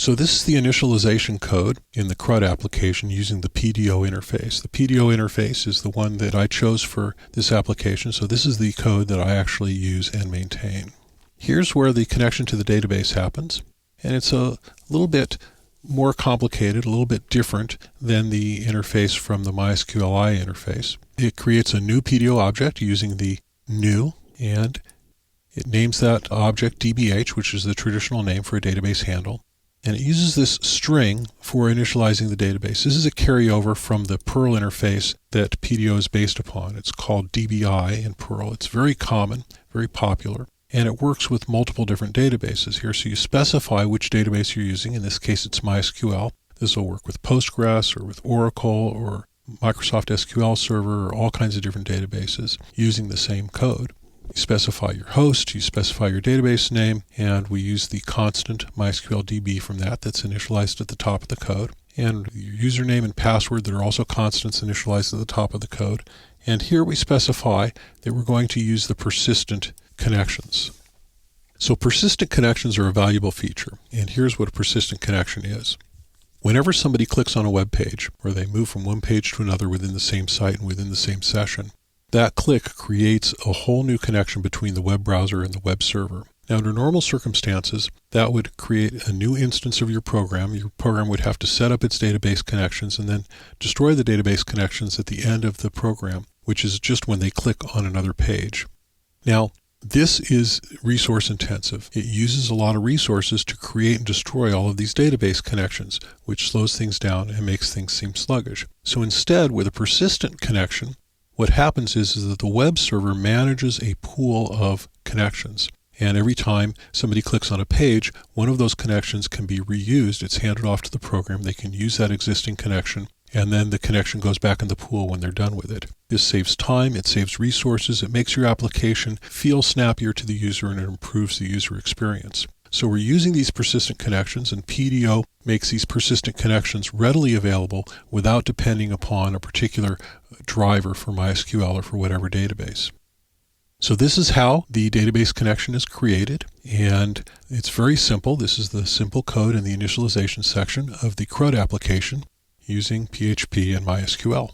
So this is the initialization code in the CRUD application using the PDO interface. The PDO interface is the one that I chose for this application, so this is the code that I actually use and maintain. Here's where the connection to the database happens, and it's a little bit more complicated, a little bit different than the interface from the MySQLi interface. It creates a new PDO object using the new, and it names that object DBH, which is the traditional name for a database handle. And it uses this string for initializing the database. This is a carryover from the Perl interface that PDO is based upon. It's called DBI in Perl. It's very common, very popular, and it works with multiple different databases here. So you specify which database you're using. In this case, it's MySQL. This will work with Postgres or with Oracle or Microsoft SQL Server or all kinds of different databases using the same code. You specify your host, you specify your database name, and we use the constant MySQL DB from that's initialized at the top of the code. And your username and password that are also constants initialized at the top of the code. And here we specify that we're going to use the persistent connections. So persistent connections are a valuable feature, and here's what a persistent connection is. Whenever somebody clicks on a web page, or they move from one page to another within the same site and within the same session, that click creates a whole new connection between the web browser and the web server. Now, under normal circumstances, that would create a new instance of your program. Your program would have to set up its database connections and then destroy the database connections at the end of the program, which is just when they click on another page. Now, this is resource intensive. It uses a lot of resources to create and destroy all of these database connections, which slows things down and makes things seem sluggish. So instead, with a persistent connection, what happens is that the web server manages a pool of connections. And every time somebody clicks on a page, one of those connections can be reused. It's handed off to the program. They can use that existing connection, and then the connection goes back in the pool when they're done with it. This saves time, it saves resources, it makes your application feel snappier to the user, and it improves the user experience. So we're using these persistent connections, and PDO makes these persistent connections readily available without depending upon a particular driver for MySQL or for whatever database. So this is how the database connection is created, and it's very simple. This is the simple code in the initialization section of the CRUD application using PHP and MySQL.